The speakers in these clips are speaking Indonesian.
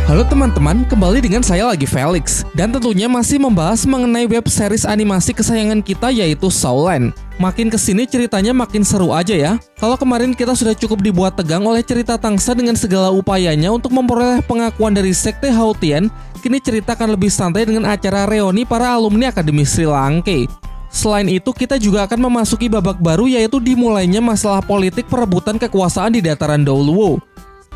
Halo teman-teman, kembali dengan saya lagi Felix. Dan tentunya masih membahas mengenai web series animasi kesayangan kita yaitu Soulland. Makin kesini ceritanya makin seru aja ya. Kalau kemarin kita sudah cukup dibuat tegang oleh cerita Tangsa dengan segala upayanya untuk memperoleh pengakuan dari Sekte Hautian, kini cerita akan lebih santai dengan acara reuni para alumni Akademi Sri Lanka. Selain itu, kita juga akan memasuki babak baru yaitu dimulainya masalah politik perebutan kekuasaan di dataran Doluo.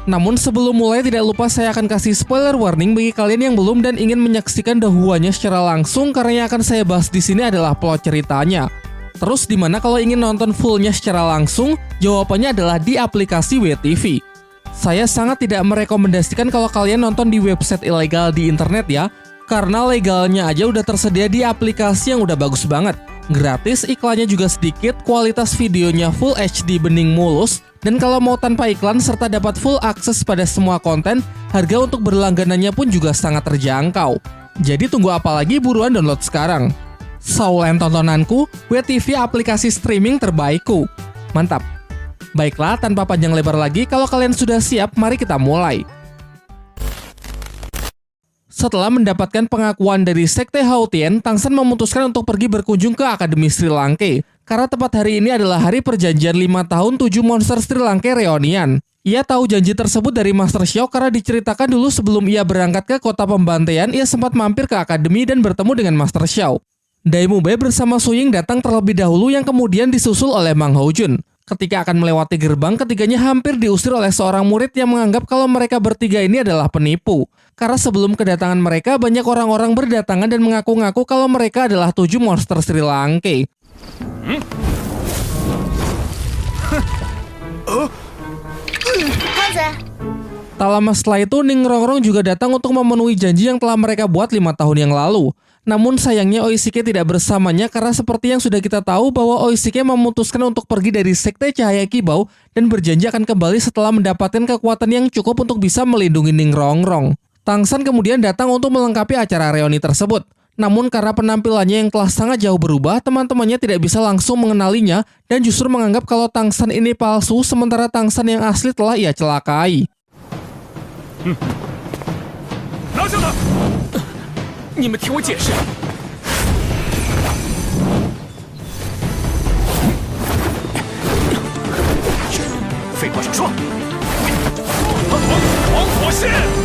Namun sebelum mulai tidak lupa saya akan kasih spoiler warning bagi kalian yang belum dan ingin menyaksikan dahuannya secara langsung karena yang akan saya bahas di sini adalah plot ceritanya. Terus di mana kalau ingin nonton fullnya secara langsung? Jawabannya adalah di aplikasi WeTV. Saya sangat tidak merekomendasikan kalau kalian nonton di website ilegal di internet ya, karena legalnya aja udah tersedia di aplikasi yang udah bagus banget. Gratis, iklannya juga sedikit, kualitas videonya Full HD bening mulus, dan kalau mau tanpa iklan serta dapat full akses pada semua konten, harga untuk berlangganannya pun juga sangat terjangkau. Jadi tunggu apa lagi, buruan download sekarang. Soulland tontonanku, WeTV aplikasi streaming terbaikku. Mantap. Baiklah, tanpa panjang lebar lagi, kalau kalian sudah siap, mari kita mulai. Setelah mendapatkan pengakuan dari Sekte Hautian, Tangsan memutuskan untuk pergi berkunjung ke Akademi Sri Lanka. Karena tepat hari ini adalah hari perjanjian 5 tahun 7 monster Sri Lanka reunian. Ia tahu janji tersebut dari Master Xiao karena diceritakan dulu sebelum ia berangkat ke kota pembantaian, ia sempat mampir ke Akademi dan bertemu dengan Master Xiao. Dai Mubei bersama Su Ying datang terlebih dahulu yang kemudian disusul oleh Mang Houjun. Ketika akan melewati gerbang, ketiganya hampir diusir oleh seorang murid yang menganggap kalau mereka bertiga ini adalah penipu. Karena sebelum kedatangan mereka, banyak orang-orang berdatangan dan mengaku-ngaku kalau mereka adalah 7 monster Sri Lanka. Tak lama setelah itu, Ning Rongrong juga datang untuk memenuhi janji yang telah mereka buat 5 tahun yang lalu. Namun sayangnya Oishike tidak bersamanya karena seperti yang sudah kita tahu bahwa Oishike memutuskan untuk pergi dari Sekte Cahaya Kibau dan berjanji akan kembali setelah mendapatkan kekuatan yang cukup untuk bisa melindungi Ning Rongrong. Tangsan kemudian datang untuk melengkapi acara reuni tersebut. Namun karena penampilannya yang telah sangat jauh berubah, teman-temannya tidak bisa langsung mengenalinya dan justru menganggap kalau Tangsan ini palsu sementara Tangsan yang asli telah ia celakai. 你们听我解释。废话少说。黄火线。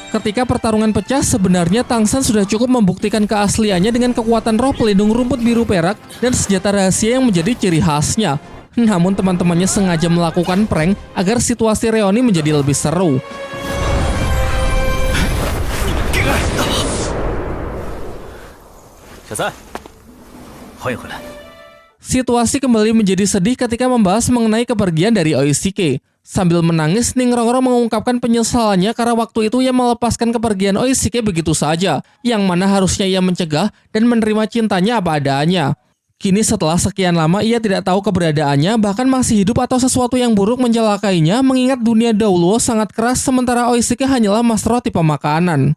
Ketika pertarungan pecah, sebenarnya Tangsan sudah cukup membuktikan keasliannya dengan kekuatan roh pelindung rumput biru perak dan senjata rahasia yang menjadi ciri khasnya. Namun teman-temannya sengaja melakukan prank agar situasi reuni menjadi lebih seru. Situasi kembali menjadi sedih ketika membahas mengenai kepergian dari Oishike. Sambil menangis, Ning Rongrong mengungkapkan penyesalannya karena waktu itu ia melepaskan kepergian Oishike begitu saja, yang mana harusnya ia mencegah dan menerima cintanya apa adanya. Kini setelah sekian lama ia tidak tahu keberadaannya, bahkan masih hidup atau sesuatu yang buruk mencelakainya, mengingat dunia Doluo sangat keras sementara Oishike hanyalah master tipe makanan.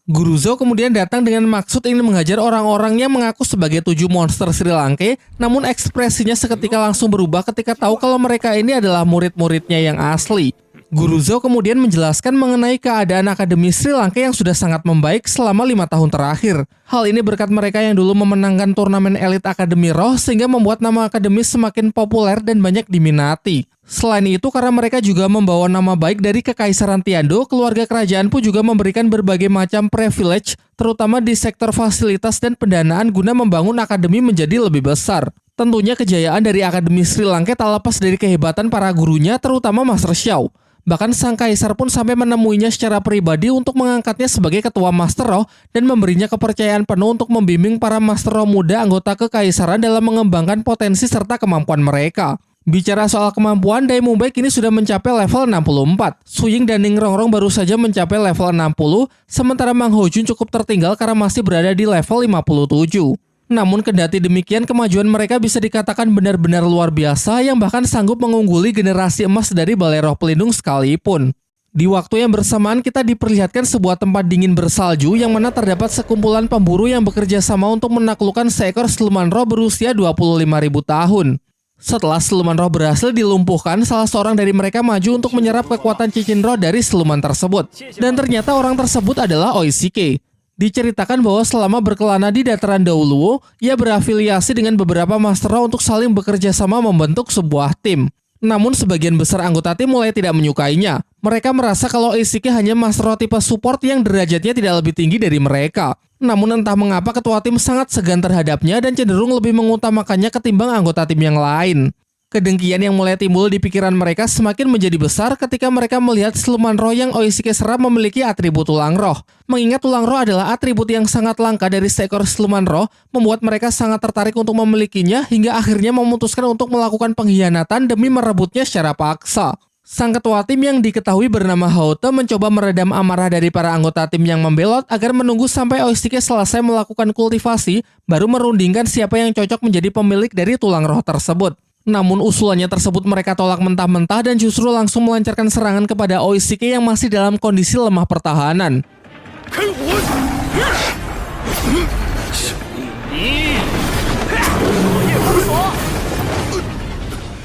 Guru Zhou kemudian datang dengan maksud ingin menghajar orang-orang yang mengaku sebagai 7 monster Sri Lanka, namun ekspresinya seketika langsung berubah ketika tahu kalau mereka ini adalah murid-muridnya yang asli. Guru Zhou kemudian menjelaskan mengenai keadaan Akademi Sri Lanka yang sudah sangat membaik selama 5 tahun terakhir. Hal ini berkat mereka yang dulu memenangkan turnamen elit Akademi Roh sehingga membuat nama Akademi semakin populer dan banyak diminati. Selain itu, karena mereka juga membawa nama baik dari Kekaisaran Tiando, keluarga kerajaan pun juga memberikan berbagai macam privilege, terutama di sektor fasilitas dan pendanaan guna membangun Akademi menjadi lebih besar. Tentunya kejayaan dari Akademi Sri Lanka tak lepas dari kehebatan para gurunya, terutama Master Xiao. Bahkan sang kaisar pun sampai menemuinya secara pribadi untuk mengangkatnya sebagai ketua Master Roh dan memberinya kepercayaan penuh untuk membimbing para Master Roh muda anggota kekaisaran dalam mengembangkan potensi serta kemampuan mereka. Bicara soal kemampuan, Dai Mubei kini sudah mencapai level 64. Su Ying dan Ning Rongrong baru saja mencapai level 60, sementara Mang Houjun cukup tertinggal karena masih berada di level 57. Namun kendati demikian, kemajuan mereka bisa dikatakan benar-benar luar biasa yang bahkan sanggup mengungguli generasi emas dari Balai Roh Pelindung sekalipun. Di waktu yang bersamaan kita diperlihatkan sebuah tempat dingin bersalju yang mana terdapat sekumpulan pemburu yang bekerja sama untuk menaklukkan seekor siluman roh berusia 25.000 tahun. Setelah siluman roh berhasil dilumpuhkan, salah seorang dari mereka maju untuk menyerap kekuatan cincin roh dari siluman tersebut. Dan ternyata orang tersebut adalah Oishike. Diceritakan bahwa selama berkelana di dataran Daoluo, ia berafiliasi dengan beberapa master roh untuk saling bekerja sama membentuk sebuah tim. Namun sebagian besar anggota tim mulai tidak menyukainya. Mereka merasa kalau Oishike hanya master roh tipe support yang derajatnya tidak lebih tinggi dari mereka. Namun entah mengapa ketua tim sangat segan terhadapnya dan cenderung lebih mengutamakannya ketimbang anggota tim yang lain. Kedengkian yang mulai timbul di pikiran mereka semakin menjadi besar ketika mereka melihat siluman roh yang Oishike serap memiliki atribut tulang roh. Mengingat tulang roh adalah atribut yang sangat langka dari seekor siluman roh, membuat mereka sangat tertarik untuk memilikinya hingga akhirnya memutuskan untuk melakukan pengkhianatan demi merebutnya secara paksa. Sang ketua tim yang diketahui bernama Haote mencoba meredam amarah dari para anggota tim yang membelot agar menunggu sampai Oishike selesai melakukan kultivasi, baru merundingkan siapa yang cocok menjadi pemilik dari tulang roh tersebut. Namun usulannya tersebut mereka tolak mentah-mentah dan justru langsung melancarkan serangan kepada Oishike yang masih dalam kondisi lemah pertahanan.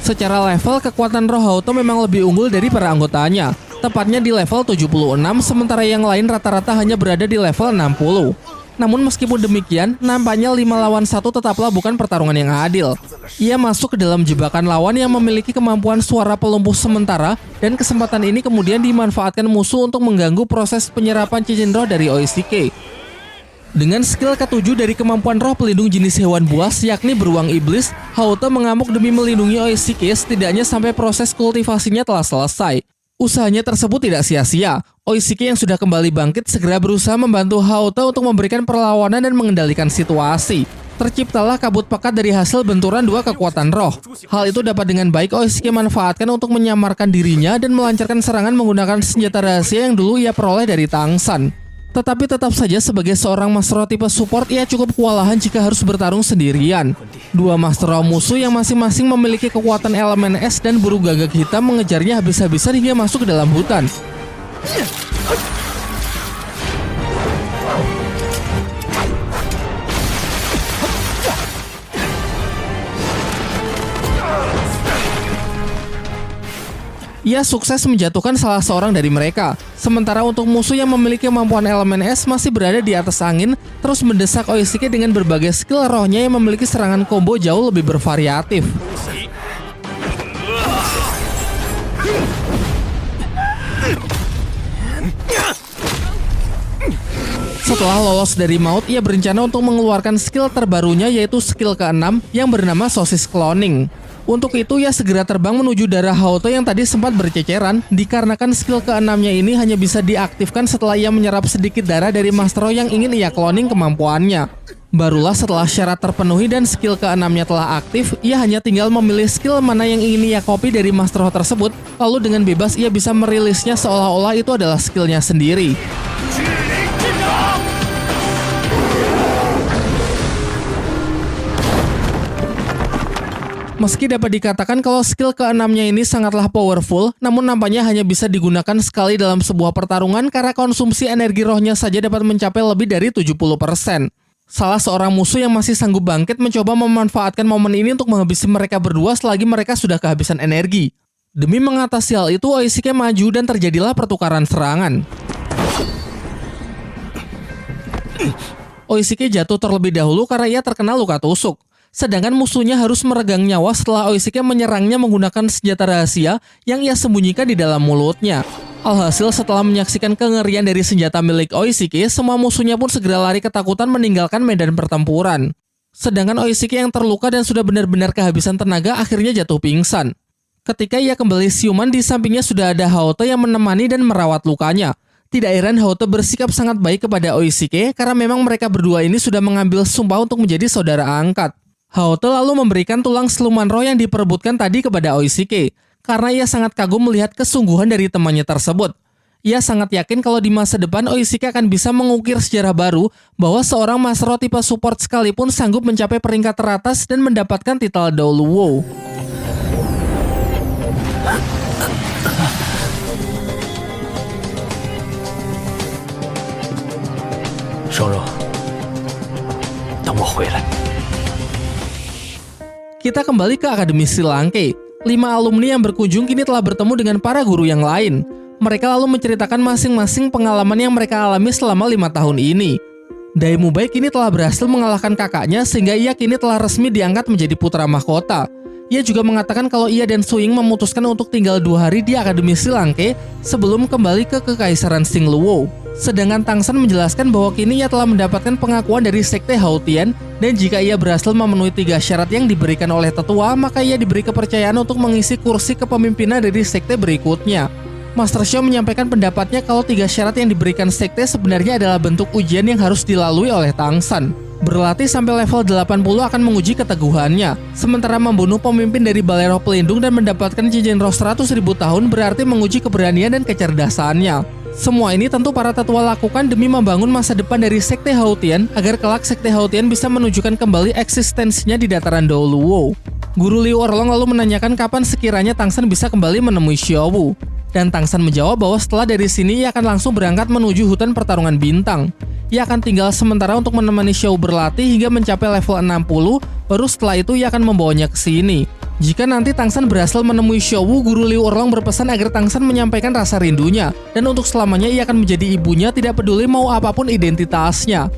Secara level, kekuatan roh Haote memang lebih unggul dari para anggotanya, tepatnya di level 76, sementara yang lain rata-rata hanya berada di level 60. Namun meskipun demikian, nampaknya 5 lawan 1 tetaplah bukan pertarungan yang adil. Ia masuk ke dalam jebakan lawan yang memiliki kemampuan suara pelumpuh sementara, dan kesempatan ini kemudian dimanfaatkan musuh untuk mengganggu proses penyerapan cincin roh dari Oishike. Dengan skill ke-7 dari kemampuan roh pelindung jenis hewan buas, yakni beruang iblis, Haote mengamuk demi melindungi Oishike setidaknya sampai proses kultivasinya telah selesai. Usahanya tersebut tidak sia-sia. Oishike yang sudah kembali bangkit segera berusaha membantu Haote untuk memberikan perlawanan dan mengendalikan situasi. Terciptalah kabut pekat dari hasil benturan dua kekuatan roh. Hal itu dapat dengan baik Oishike manfaatkan untuk menyamarkan dirinya dan melancarkan serangan menggunakan senjata rahasia yang dulu ia peroleh dari Tangsan. Tetapi tetap saja sebagai seorang master roh tipe support, ia cukup kewalahan jika harus bertarung sendirian. Dua master roh musuh yang masing-masing memiliki kekuatan elemen es dan burung gagak hitam mengejarnya habis-habisan hingga masuk ke dalam hutan. Ia sukses menjatuhkan salah seorang dari mereka. Sementara untuk musuh yang memiliki kemampuan elemen es masih berada di atas angin, terus mendesak Oishike dengan berbagai skill rohnya yang memiliki serangan combo jauh lebih bervariatif. Setelah lolos dari maut, ia berencana untuk mengeluarkan skill terbarunya, yaitu skill ke-6 yang bernama sosis cloning. Untuk itu, ia segera terbang menuju darah Haote yang tadi sempat berceceran, dikarenakan skill ke-6-nya ini hanya bisa diaktifkan setelah ia menyerap sedikit darah dari master roh yang ingin ia cloning kemampuannya. Barulah setelah syarat terpenuhi dan skill ke-6-nya telah aktif, ia hanya tinggal memilih skill mana yang ingin ia copy dari master roh tersebut, lalu dengan bebas ia bisa merilisnya seolah-olah itu adalah skillnya sendiri. Meski dapat dikatakan kalau skill ke-6-nya ini sangatlah powerful, namun nampaknya hanya bisa digunakan sekali dalam sebuah pertarungan karena konsumsi energi rohnya saja dapat mencapai lebih dari 70%. Salah seorang musuh yang masih sanggup bangkit mencoba memanfaatkan momen ini untuk menghabisi mereka berdua selagi mereka sudah kehabisan energi. Demi mengatasi hal itu, Oishike maju dan terjadilah pertukaran serangan. Oishike jatuh terlebih dahulu karena ia terkena luka tusuk. Sedangkan musuhnya harus meregang nyawa setelah Oishike menyerangnya menggunakan senjata rahasia yang ia sembunyikan di dalam mulutnya. Alhasil setelah menyaksikan kengerian dari senjata milik Oishike, semua musuhnya pun segera lari ketakutan meninggalkan medan pertempuran. Sedangkan Oishike yang terluka dan sudah benar-benar kehabisan tenaga akhirnya jatuh pingsan. Ketika ia kembali siuman, di sampingnya sudah ada Haote yang menemani dan merawat lukanya. Tidak heran Haote bersikap sangat baik kepada Oishike karena memang mereka berdua ini sudah mengambil sumpah untuk menjadi saudara angkat. Haote lalu memberikan tulang siluman roh yang diperebutkan tadi kepada Oishike, karena ia sangat kagum melihat kesungguhan dari temannya tersebut. Ia sangat yakin kalau di masa depan Oishike akan bisa mengukir sejarah baru bahwa seorang master roh tipe support sekalipun sanggup mencapai peringkat teratas dan mendapatkan titel Daoluo. 双若，等我回来。 Kita kembali ke Akademi Sri Lanka. 5 alumni yang berkunjung kini telah bertemu dengan para guru yang lain. Mereka lalu menceritakan masing-masing pengalaman yang mereka alami selama 5 tahun ini. Daemubai kini telah berhasil mengalahkan kakaknya sehingga ia kini telah resmi diangkat menjadi putra mahkota. Ia juga mengatakan kalau ia dan Suying memutuskan untuk tinggal 2 hari di Akademi Sri Lanka sebelum kembali ke Kekaisaran Singluwo. Sedangkan Tangsan menjelaskan bahwa kini ia telah mendapatkan pengakuan dari Sekte Hautian dan jika ia berhasil memenuhi 3 syarat yang diberikan oleh tetua, maka ia diberi kepercayaan untuk mengisi kursi kepemimpinan dari sekte berikutnya. Master Xiao menyampaikan pendapatnya kalau 3 syarat yang diberikan sekte sebenarnya adalah bentuk ujian yang harus dilalui oleh Tangsan. Berlatih sampai level 80 akan menguji keteguhannya, sementara membunuh pemimpin dari Balai Roh Pelindung dan mendapatkan cincin roh 100.000 tahun berarti menguji keberanian dan kecerdasannya. Semua ini tentu para tetua lakukan demi membangun masa depan dari Sekte Hautian agar kelak Sekte Hautian bisa menunjukkan kembali eksistensinya di dataran Douluo. Guru Liu Erlong lalu menanyakan kapan sekiranya Tangsan bisa kembali menemui Xiaowu. Dan Tangsan menjawab bahwa setelah dari sini ia akan langsung berangkat menuju hutan pertarungan bintang. Ia akan tinggal sementara untuk menemani Xiao berlatih hingga mencapai level 60, baru setelah itu ia akan membawanya ke sini. Jika nanti Tangsan berhasil menemui Xiaowu, Guru Liu Erlong berpesan agar Tangsan menyampaikan rasa rindunya, dan untuk selamanya ia akan menjadi ibunya tidak peduli mau apapun identitasnya.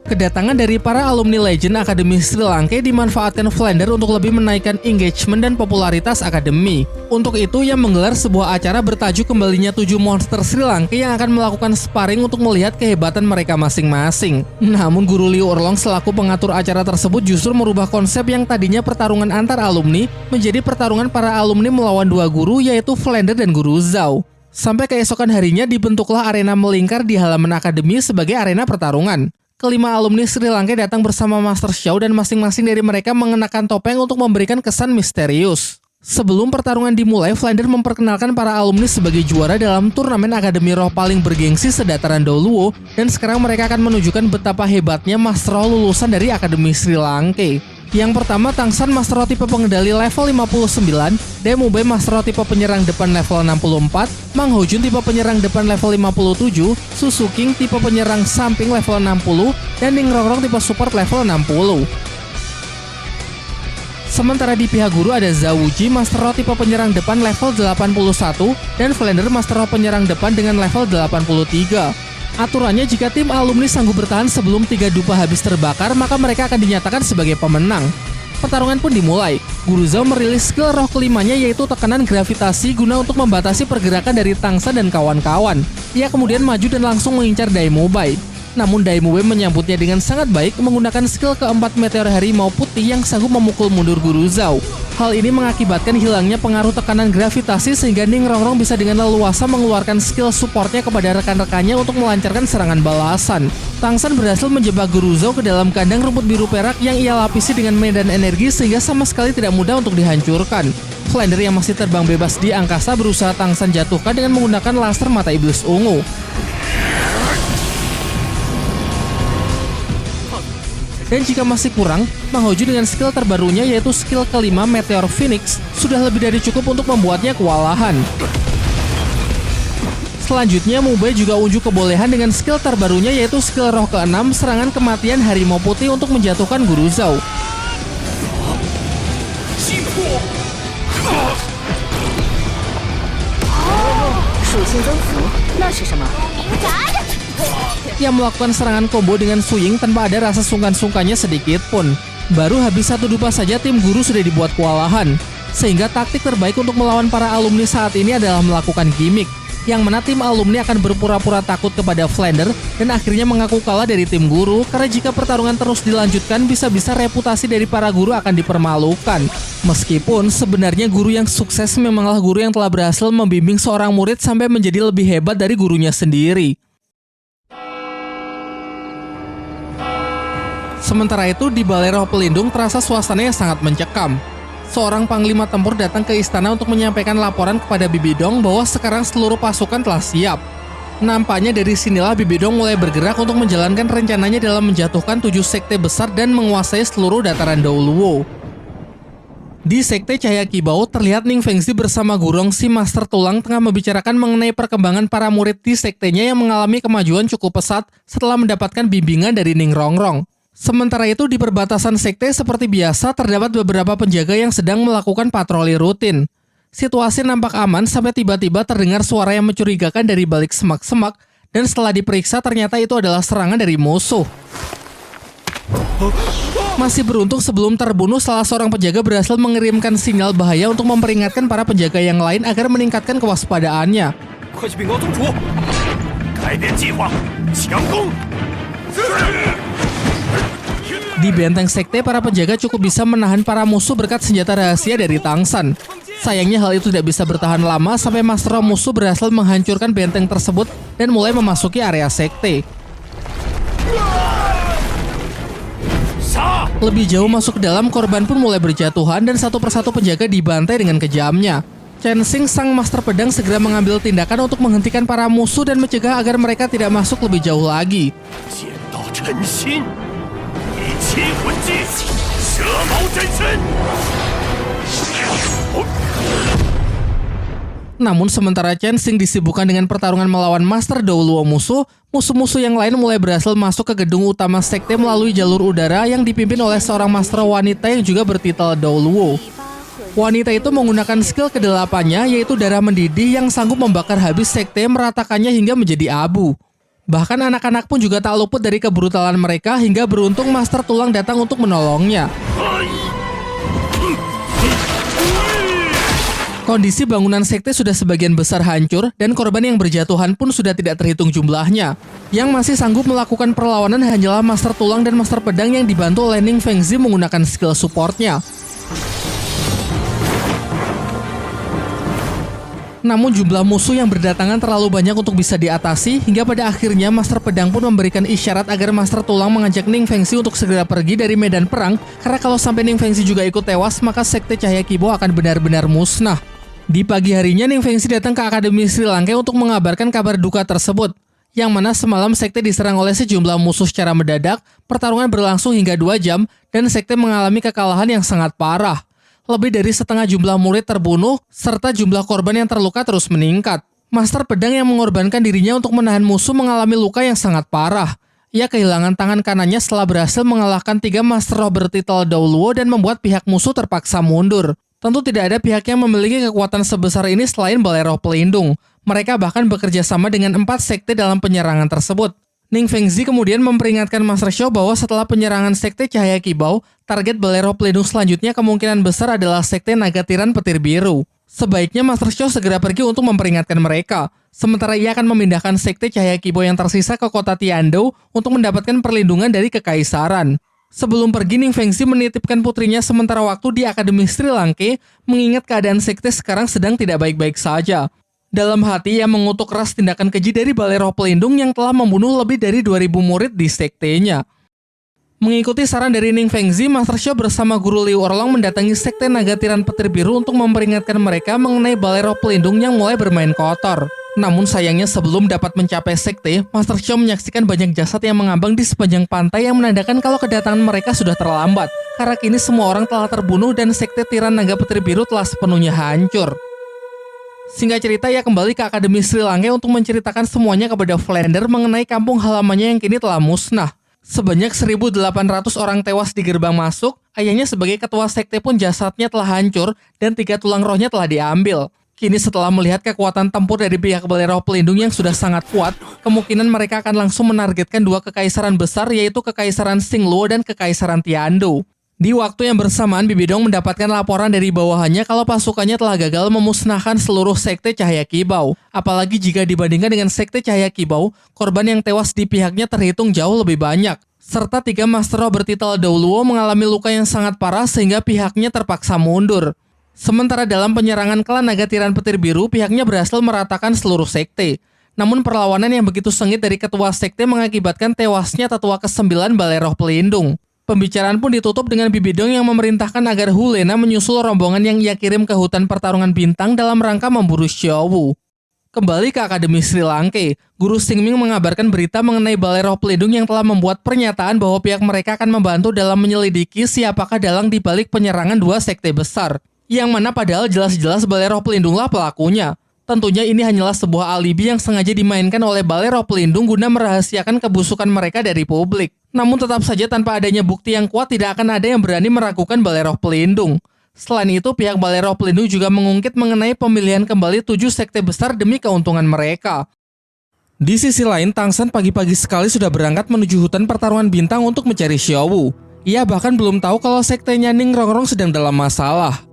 Kedatangan dari para alumni Legend Akademi Sri Lanka dimanfaatkan Flander untuk lebih menaikkan engagement dan popularitas akademi. Untuk itu, ia menggelar sebuah acara bertajuk kembalinya 7 monster Sri Lanka yang akan melakukan sparring untuk melihat kehebatan mereka masing-masing. Namun Guru Liu Erlong selaku pengatur acara tersebut justru merubah konsep yang tadinya pertarungan antar alumni menjadi pertarungan para alumni melawan 2 guru yaitu Flander dan Guru Zhao. Sampai keesokan harinya dibentuklah arena melingkar di halaman akademi sebagai arena pertarungan. Kelima alumni Sri Lanka datang bersama Master Xiao dan masing-masing dari mereka mengenakan topeng untuk memberikan kesan misterius. Sebelum pertarungan dimulai, Flander memperkenalkan para alumni sebagai juara dalam turnamen Akademi Roh paling bergengsi sedataran Douluo dan sekarang mereka akan menunjukkan betapa hebatnya Master Roh lulusan dari Akademi Sri Lanka. Yang pertama, Tangsan Master Roh tipe pengendali level 59, Daemubai Master Roh tipe penyerang depan level 64, Mang Hojun tipe penyerang depan level 57, Susu King tipe penyerang samping level 60, dan Ning Rongrong tipe support level 60. Sementara di pihak guru ada Zhao Wuji Master Roh tipe penyerang depan level 81, dan Flander Master Roh penyerang depan dengan level 83. Aturannya jika tim alumni sanggup bertahan sebelum 3 dupa habis terbakar, maka mereka akan dinyatakan sebagai pemenang. Pertarungan pun dimulai. Guru Zhao merilis skill roh kelimanya yaitu tekanan gravitasi guna untuk membatasi pergerakan dari Tangsan dan kawan-kawan. Ia kemudian maju dan langsung mengincar Daemubai. Namun Daemubai menyambutnya dengan sangat baik menggunakan skill keempat Meteor Harimau Putih yang sanggup memukul mundur Guru Zhao. Hal ini mengakibatkan hilangnya pengaruh tekanan gravitasi sehingga Ning Rongrong bisa dengan leluasa mengeluarkan skill supportnya kepada rekan-rekannya untuk melancarkan serangan balasan. Tangsan berhasil menjebak Guru Zhao ke dalam kandang rumput biru perak yang ia lapisi dengan medan energi sehingga sama sekali tidak mudah untuk dihancurkan. Flander yang masih terbang bebas di angkasa berusaha Tangsan jatuhkan dengan menggunakan laser mata iblis ungu. Dan jika masih kurang, Mang Hojun dengan skill terbarunya yaitu skill kelima Meteor Phoenix sudah lebih dari cukup untuk membuatnya kewalahan. Selanjutnya, Mubai juga unjuk kebolehan dengan skill terbarunya yaitu skill roh ke-6 serangan kematian Harimau Putih untuk menjatuhkan Guru Zhao. Ia melakukan serangan combo dengan Suying tanpa ada rasa sungkan-sungkannya sedikit pun. Baru habis 1 dupa saja tim guru sudah dibuat kewalahan. Sehingga taktik terbaik untuk melawan para alumni saat ini adalah melakukan gimmick, yang mana tim alumni akan berpura-pura takut kepada Flander dan akhirnya mengaku kalah dari tim guru karena jika pertarungan terus dilanjutkan bisa-bisa reputasi dari para guru akan dipermalukan. Meskipun sebenarnya guru yang sukses memanglah guru yang telah berhasil membimbing seorang murid sampai menjadi lebih hebat dari gurunya sendiri. Sementara itu, di Balai Roh Pelindung terasa suasananya sangat mencekam. Seorang panglima tempur datang ke istana untuk menyampaikan laporan kepada Bibidong bahwa sekarang seluruh pasukan telah siap. Nampaknya dari sinilah Bibidong mulai bergerak untuk menjalankan rencananya dalam menjatuhkan 7 sekte besar dan menguasai seluruh dataran Douluo. Di Sekte Cahaya Kibau, terlihat Ning Fengzi bersama Gurong si Master Tulang tengah membicarakan mengenai perkembangan para murid di sektenya yang mengalami kemajuan cukup pesat setelah mendapatkan bimbingan dari Ning Rongrong. Sementara itu, di perbatasan sekte seperti biasa terdapat beberapa penjaga yang sedang melakukan patroli rutin. Situasi nampak aman sampai tiba-tiba terdengar suara yang mencurigakan dari balik semak-semak dan setelah diperiksa ternyata itu adalah serangan dari musuh. Masih beruntung sebelum terbunuh, salah seorang penjaga berhasil mengirimkan sinyal bahaya untuk memperingatkan para penjaga yang lain agar meningkatkan kewaspadaannya. Di benteng sekte, para penjaga cukup bisa menahan para musuh berkat senjata rahasia dari Tangsan. Sayangnya hal itu tidak bisa bertahan lama sampai Master musuh berhasil menghancurkan benteng tersebut dan mulai memasuki area sekte. Lebih jauh masuk ke dalam, korban pun mulai berjatuhan dan satu persatu penjaga dibantai dengan kejamnya. Chen Xing, sang master pedang, segera mengambil tindakan untuk menghentikan para musuh dan mencegah agar mereka tidak masuk lebih jauh lagi. Namun sementara Chen Xing disibukkan dengan pertarungan melawan Master Douluo musuh-musuh yang lain mulai berhasil masuk ke gedung utama sekte melalui jalur udara yang dipimpin oleh seorang master wanita yang juga bertitel Douluo. Wanita itu menggunakan skill ke-8-nya, yaitu darah mendidih yang sanggup membakar habis sekte, meratakannya hingga menjadi abu. Bahkan anak-anak pun juga tak luput dari kebrutalan mereka hingga beruntung Master Tulang datang untuk menolongnya. Kondisi bangunan sekte sudah sebagian besar hancur dan korban yang berjatuhan pun sudah tidak terhitung jumlahnya. Yang masih sanggup melakukan perlawanan hanyalah Master Tulang dan Master Pedang yang dibantu oleh Ning Fengzi menggunakan skill supportnya. Namun jumlah musuh yang berdatangan terlalu banyak untuk bisa diatasi hingga pada akhirnya Master Pedang pun memberikan isyarat agar Master Tulang mengajak Ning Fengzi untuk segera pergi dari medan perang, karena kalau sampai Ning Fengzi juga ikut tewas maka Sekte Cahaya Kibau akan benar-benar musnah. Di pagi harinya, Ning Fengzi datang ke Akademi Sri Lanka untuk mengabarkan kabar duka tersebut, yang mana semalam sekte diserang oleh sejumlah musuh secara mendadak, pertarungan berlangsung hingga 2 jam, dan sekte mengalami kekalahan yang sangat parah. Lebih dari setengah jumlah murid terbunuh, serta jumlah korban yang terluka terus meningkat. Master Pedang yang mengorbankan dirinya untuk menahan musuh mengalami luka yang sangat parah. Ia kehilangan tangan kanannya setelah berhasil mengalahkan 3 Master Roh bertitel Douluo dan membuat pihak musuh terpaksa mundur. Tentu tidak ada pihak yang memiliki kekuatan sebesar ini selain Balai Roh Pelindung. Mereka bahkan bekerja sama dengan 4 sekte dalam penyerangan tersebut. Ning Fengzi kemudian memperingatkan Master Xiao bahwa setelah penyerangan Sekte Cahaya Kibau, target Balai Roh Pelindung selanjutnya kemungkinan besar adalah Sekte Naga Tiran Petir Biru. Sebaiknya Master Xiao segera pergi untuk memperingatkan mereka. Sementara ia akan memindahkan Sekte Cahaya Kibau yang tersisa ke kota Tiandou untuk mendapatkan perlindungan dari Kekaisaran. Sebelum pergi, Ning Fengzi menitipkan putrinya sementara waktu di Akademi Sri Lanka, mengingat keadaan sekte sekarang sedang tidak baik-baik saja. Dalam hati, ia mengutuk keras tindakan keji dari Balai Roh Pelindung yang telah membunuh lebih dari 2.000 murid di sektenya. Mengikuti saran dari Ning Fengzi, Master Xiao bersama Guru Liu Orlong mendatangi Sekte Naga Tiran Petir Biru untuk memperingatkan mereka mengenai Balai Roh Pelindung yang mulai bermain kotor. Namun sayangnya sebelum dapat mencapai sekte, Master Xiao menyaksikan banyak jasad yang mengambang di sepanjang pantai yang menandakan kalau kedatangan mereka sudah terlambat, karena kini semua orang telah terbunuh dan Sekte Tiran Naga Petir Biru telah sepenuhnya hancur. Singkat cerita, ia kembali ke Akademi Sri Lanka untuk menceritakan semuanya kepada Flander mengenai kampung halamannya yang kini telah musnah. Sebanyak 1.800 orang tewas di gerbang masuk, ayahnya sebagai ketua sekte pun jasadnya telah hancur dan 3 tulang rohnya telah diambil. Kini setelah melihat kekuatan tempur dari pihak Balai Roh Pelindung yang sudah sangat kuat, kemungkinan mereka akan langsung menargetkan 2 kekaisaran besar, yaitu Kekaisaran Xingluo dan Kekaisaran Tiandou. Di waktu yang bersamaan, Bibi Dong mendapatkan laporan dari bawahannya kalau pasukannya telah gagal memusnahkan seluruh Sekte Cahaya Kibau. Apalagi jika dibandingkan dengan Sekte Cahaya Kibau, korban yang tewas di pihaknya terhitung jauh lebih banyak. Serta 3 Master Roh bertitel Douluo mengalami luka yang sangat parah sehingga pihaknya terpaksa mundur. Sementara dalam penyerangan klan Naga Tiran Petir Biru, pihaknya berhasil meratakan seluruh sekte. Namun perlawanan yang begitu sengit dari ketua sekte mengakibatkan tewasnya tetua ke-9 Balai Roh Pelindung. Pembicaraan pun ditutup dengan Bibi Dong yang memerintahkan agar Hu Lena menyusul rombongan yang ia kirim ke hutan pertarungan bintang dalam rangka memburu Xiao Wu. Kembali ke Akademi Sri Lanka, Guru Singming mengabarkan berita mengenai Balai Roh Pelindung yang telah membuat pernyataan bahwa pihak mereka akan membantu dalam menyelidiki siapakah dalang di balik penyerangan dua sekte besar, yang mana padahal jelas-jelas Balai Roh Pelindunglah pelakunya. Tentunya ini hanyalah sebuah alibi yang sengaja dimainkan oleh Balai Roh Pelindung guna merahasiakan kebusukan mereka dari publik. Namun tetap saja tanpa adanya bukti yang kuat tidak akan ada yang berani meragukan Balai Roh Pelindung. Selain itu, pihak Balai Roh Pelindung juga mengungkit mengenai pemilihan kembali 7 sekte besar demi keuntungan mereka. Di sisi lain, Tang San pagi-pagi sekali sudah berangkat menuju hutan pertarungan bintang untuk mencari Xiao Wu. Ia bahkan belum tahu kalau sektenya Ning Rongrong sedang dalam masalah.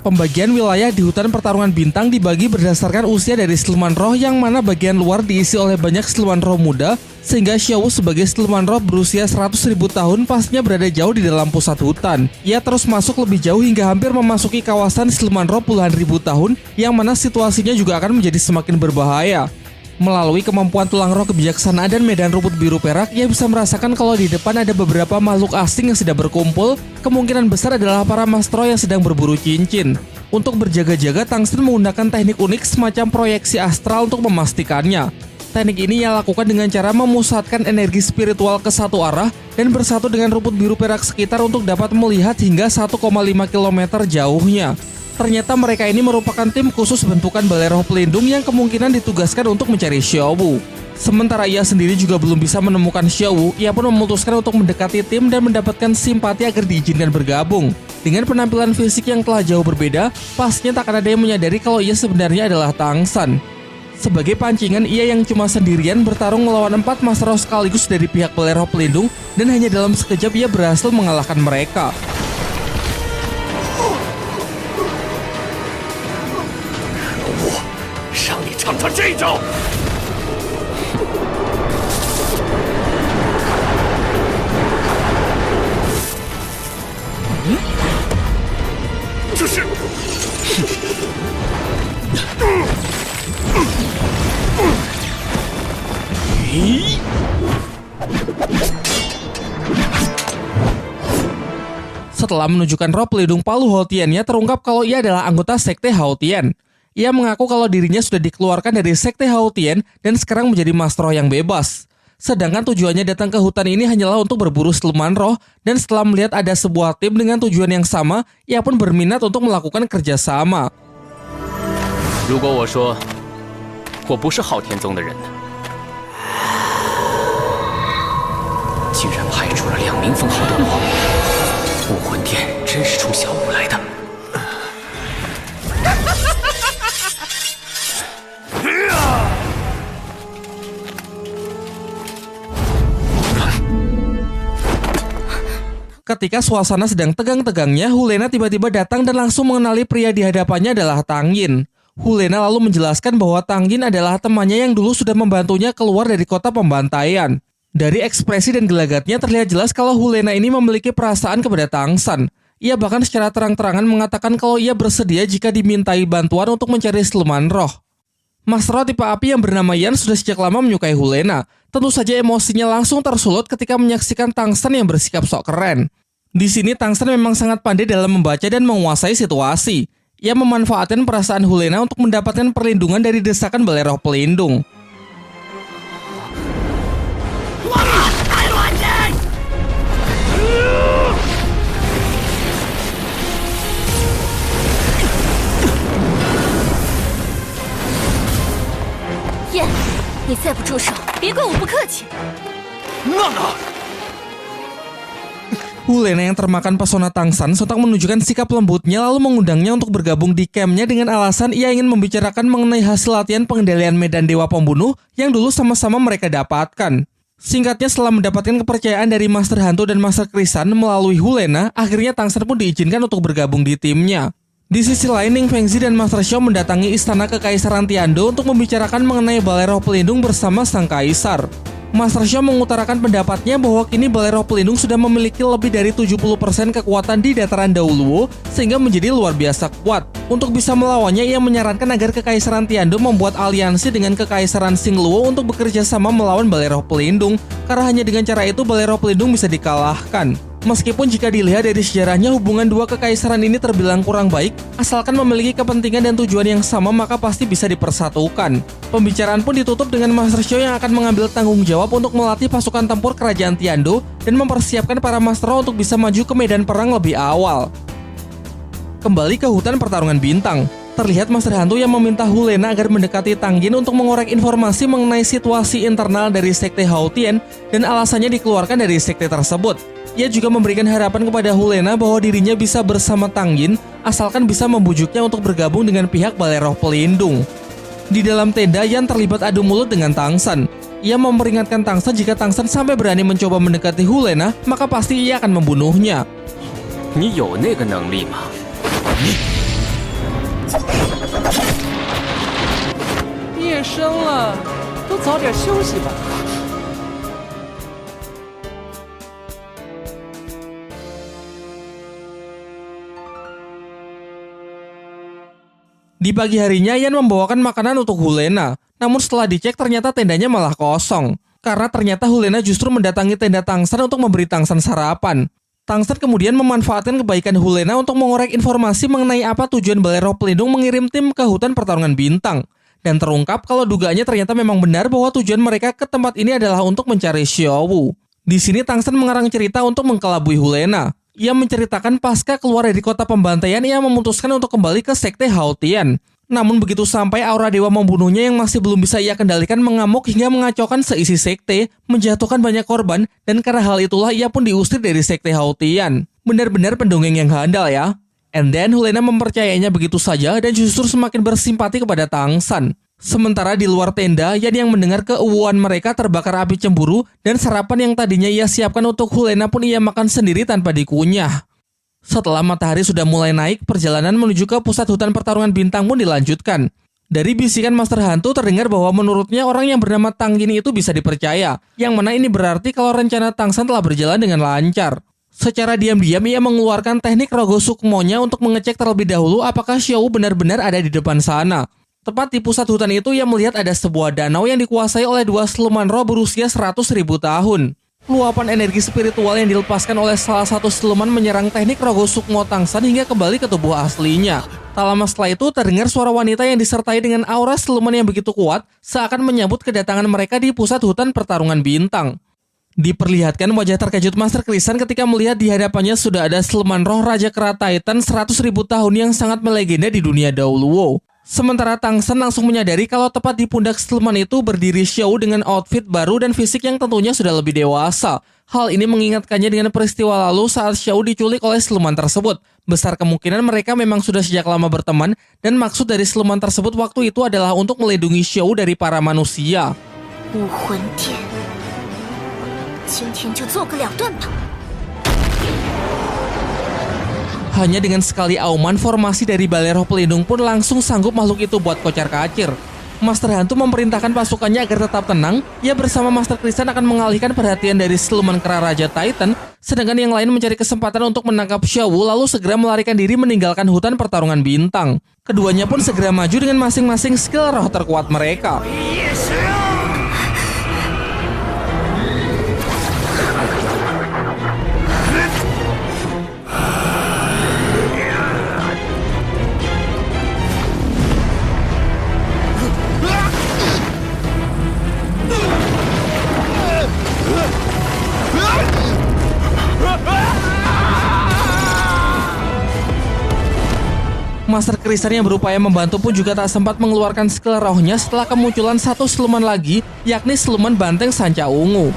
Pembagian wilayah di hutan pertarungan bintang dibagi berdasarkan usia dari siluman roh, yang mana bagian luar diisi oleh banyak siluman roh muda, sehingga Xiao Wu sebagai siluman roh berusia 100.000 tahun pastinya berada jauh di dalam pusat hutan. Ia terus masuk lebih jauh hingga hampir memasuki kawasan siluman roh puluhan ribu tahun, yang mana situasinya juga akan menjadi semakin berbahaya. Melalui kemampuan tulang roh kebijaksanaan dan medan rumput biru perak, ia bisa merasakan kalau di depan ada beberapa makhluk asing yang sedang berkumpul. Kemungkinan besar adalah para mastro yang sedang berburu cincin. Untuk berjaga-jaga, Tang San menggunakan teknik unik semacam proyeksi astral untuk memastikannya. Teknik ini ia lakukan dengan cara memusatkan energi spiritual ke satu arah dan bersatu dengan rumput biru perak sekitar untuk dapat melihat hingga 1,5 km jauhnya. Ternyata mereka ini merupakan tim khusus bentukan Balai Roh Pelindung yang kemungkinan ditugaskan untuk mencari Xiao Wu. Sementara ia sendiri juga belum bisa menemukan Xiao Wu, ia pun memutuskan untuk mendekati tim dan mendapatkan simpati agar diizinkan bergabung. Dengan penampilan fisik yang telah jauh berbeda, pastinya tak akan ada yang menyadari kalau ia sebenarnya adalah Tang San. Sebagai pancingan, ia yang cuma sendirian bertarung melawan 4 master roh sekaligus dari pihak Balai Roh Pelindung, dan hanya dalam sekejap ia berhasil mengalahkan mereka. 让你尝尝这招！这是。咦？ Setelah menunjukkan roh pelindung Palu Haotiannya, terungkap kalau ia adalah anggota sekte Haotian. Ia mengaku kalau dirinya sudah dikeluarkan dari sekte Haotian dan sekarang menjadi master roh yang bebas. Sedangkan tujuannya datang ke hutan ini hanyalah untuk berburu siluman roh, dan setelah melihat ada sebuah tim dengan tujuan yang sama, ia pun berminat untuk melakukan kerjasama. 如果我说我不是昊天宗的人呢？竟然派出了2名封号斗皇，武魂殿真是出小武来的。 Ketika suasana sedang tegang-tegangnya, Hulena tiba-tiba datang dan langsung mengenali pria di hadapannya adalah Tang Yin. Hulena lalu menjelaskan bahwa Tang Yin adalah temannya yang dulu sudah membantunya keluar dari kota pembantaian. Dari ekspresi dan gelagatnya terlihat jelas kalau Hulena ini memiliki perasaan kepada Tang San. Ia bahkan secara terang-terangan mengatakan kalau ia bersedia jika dimintai bantuan untuk mencari siluman roh. Master roh tipe api yang bernama Yan sudah sejak lama menyukai Hulena. Tentu saja emosinya langsung tersulut ketika menyaksikan Tang San yang bersikap sok keren. Di sini Tang San memang sangat pandai dalam membaca dan menguasai situasi. Ia memanfaatkan perasaan Hulena untuk mendapatkan perlindungan dari desakan Balai Roh Pelindung. Yan，你再不住手，别怪我不客气。娜娜。 Hulena yang termakan pesona Tang San sontak menunjukkan sikap lembutnya lalu mengundangnya untuk bergabung di campnya dengan alasan ia ingin membicarakan mengenai hasil latihan pengendalian medan Dewa Pembunuh yang dulu sama-sama mereka dapatkan. Singkatnya, setelah mendapatkan kepercayaan dari Master Hantu dan Master Krisan melalui Hulena, akhirnya Tang San pun diizinkan untuk bergabung di timnya. Di sisi lain, Ning Fengzi dan Master Xiao mendatangi istana Kekaisaran Tiando untuk membicarakan mengenai Balai Roh Pelindung bersama sang kaisar. Master Xiao mengutarakan pendapatnya bahwa kini Balai Roh Pelindung sudah memiliki lebih dari 70% kekuatan di dataran Dauluo sehingga menjadi luar biasa kuat. Untuk bisa melawannya, ia menyarankan agar Kekaisaran Tiando membuat aliansi dengan Kekaisaran Xingluo untuk bekerja sama melawan Balai Roh Pelindung, karena hanya dengan cara itu Balai Roh Pelindung bisa dikalahkan. Meskipun jika dilihat dari sejarahnya hubungan dua kekaisaran ini terbilang kurang baik, asalkan memiliki kepentingan dan tujuan yang sama maka pasti bisa dipersatukan. Pembicaraan pun ditutup dengan Master Xiao yang akan mengambil tanggung jawab untuk melatih pasukan tempur kerajaan Tiando dan mempersiapkan para Master Roh untuk bisa maju ke medan perang lebih awal. Kembali ke hutan pertarungan bintang. Terlihat Master Hantu yang meminta Hulena agar mendekati Tang Yin untuk mengorek informasi mengenai situasi internal dari Sekte Hao Tian dan alasannya dikeluarkan dari sekte tersebut. Ia juga memberikan harapan kepada Hulena bahwa dirinya bisa bersama Tang Yin asalkan bisa membujuknya untuk bergabung dengan pihak Balai Roh Pelindung. Di dalam tenda, Yan terlibat adu mulut dengan Tang San. Ia memperingatkan Tang San jika Tang San sampai berani mencoba mendekati Hulena, maka pasti ia akan membunuhnya. 你有那个能力吗？ 夜深了，都早点休息吧。 Di pagi harinya, Yan membawakan makanan untuk Hulena. Namun setelah dicek, ternyata tendanya malah kosong. Karena ternyata Hulena justru mendatangi tenda Tang San untuk memberi Tang San sarapan. Tang San kemudian memanfaatkan kebaikan Hulena untuk mengorek informasi mengenai apa tujuan Balai Roh Pelindung mengirim tim ke hutan pertarungan bintang. Dan terungkap kalau dugaannya ternyata memang benar bahwa tujuan mereka ke tempat ini adalah untuk mencari Xiao Wu. Di sini Tang San mengarang cerita untuk mengkelabui Hulena. Ia menceritakan pasca keluar dari kota pembantaian, ia memutuskan untuk kembali ke Sekte Hao Tian. Namun begitu sampai aura dewa membunuhnya yang masih belum bisa ia kendalikan mengamuk hingga mengacaukan seisi sekte, menjatuhkan banyak korban, dan karena hal itulah ia pun diusir dari Sekte Hao Tian. Benar-benar pendongeng yang handal ya. And then Hulena mempercayainya begitu saja dan justru semakin bersimpati kepada Tang San. Sementara di luar tenda, Yan yang mendengar keuuan mereka terbakar api cemburu dan sarapan yang tadinya ia siapkan untuk Hulena pun ia makan sendiri tanpa dikunyah. Setelah matahari sudah mulai naik, perjalanan menuju ke pusat hutan pertarungan bintang pun dilanjutkan. Dari bisikan Master Hantu terdengar bahwa menurutnya orang yang bernama Tang Yin itu bisa dipercaya, yang mana ini berarti kalau rencana Tang San telah berjalan dengan lancar. Secara diam-diam ia mengeluarkan teknik Rogo Sukmonya untuk mengecek terlebih dahulu apakah Xiao Wu benar-benar ada di depan sana. Tepat di pusat hutan itu ia melihat ada sebuah danau yang dikuasai oleh dua siluman roh berusia 100.000 tahun. Luapan energi spiritual yang dilepaskan oleh salah satu siluman menyerang teknik Rogo Sukmo Tang San hingga kembali ke tubuh aslinya. Tak lama setelah itu terdengar suara wanita yang disertai dengan aura siluman yang begitu kuat seakan menyambut kedatangan mereka di pusat hutan pertarungan bintang. Diperlihatkan wajah terkejut Master Krisan ketika melihat di hadapannya sudah ada siluman roh Raja Kera Titan 100.000 tahun yang sangat melegenda di dunia Daoluo. Sementara Tang San langsung menyadari kalau tepat di pundak siluman itu berdiri Xiao dengan outfit baru dan fisik yang tentunya sudah lebih dewasa. Hal ini mengingatkannya dengan peristiwa lalu saat Xiao diculik oleh siluman tersebut. Besar kemungkinan mereka memang sudah sejak lama berteman dan maksud dari siluman tersebut waktu itu adalah untuk melindungi Xiao dari para manusia. 武魂殿，今天就做个了断吧。 Hanya dengan sekali auman, formasi dari Balai Roh Pelindung pun langsung sanggup makhluk itu buat kocar-kacir. Master Hantu memerintahkan pasukannya agar tetap tenang. Ia bersama Master Krisan akan mengalihkan perhatian dari siluman kera Raja Titan, sedangkan yang lain mencari kesempatan untuk menangkap Xiao Wu lalu segera melarikan diri meninggalkan hutan pertarungan bintang. Keduanya pun segera maju dengan masing-masing skill roh terkuat mereka. Master Krisan yang berupaya membantu pun juga tak sempat mengeluarkan skill rohnya setelah kemunculan satu siluman lagi, yakni siluman banteng sanca ungu.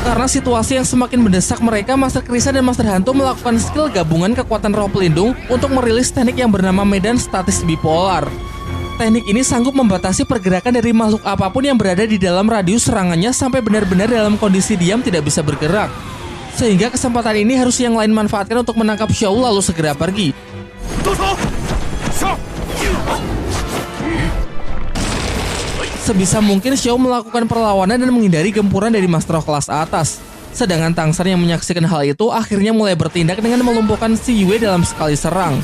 Karena situasi yang semakin mendesak mereka, Master Krisan dan Master Hantu melakukan skill gabungan kekuatan roh pelindung untuk merilis teknik yang bernama medan statis bipolar. Teknik ini sanggup membatasi pergerakan dari makhluk apapun yang berada di dalam radius serangannya sampai benar-benar dalam kondisi diam tidak bisa bergerak. Sehingga kesempatan ini harus yang lain manfaatkan untuk menangkap Xiao lalu segera pergi. Sebisa mungkin Xiao melakukan perlawanan dan menghindari gempuran dari Master Roh kelas atas. Sedangkan Tang San yang menyaksikan hal itu akhirnya mulai bertindak dengan melumpuhkan si Yue dalam sekali serang.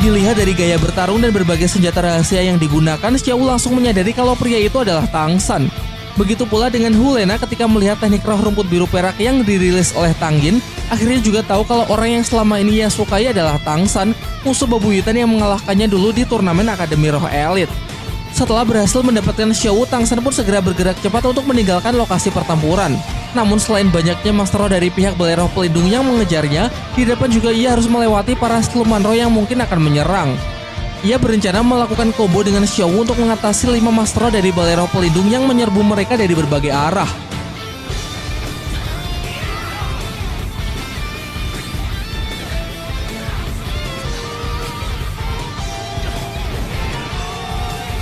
Dilihat dari gaya bertarung dan berbagai senjata rahasia yang digunakan, Xiao langsung menyadari kalau pria itu adalah Tang San. Begitu pula dengan Hu Lena ketika melihat teknik roh rumput biru perak yang dirilis oleh Tang Yin, akhirnya juga tahu kalau orang yang selama ini ia sukai adalah Tang San, musuh bebuyutan yang mengalahkannya dulu di turnamen Akademi Roh Elite. Setelah berhasil mendapatkan Xiao, Tang San pun segera bergerak cepat untuk meninggalkan lokasi pertempuran. Namun selain banyaknya Master Roh dari pihak Balai Roh Pelindung yang mengejarnya, di depan juga ia harus melewati para siluman roh yang mungkin akan menyerang. Ia berencana melakukan combo dengan Xiao untuk mengatasi 5 Master Roh dari Balai Roh Pelindung yang menyerbu mereka dari berbagai arah.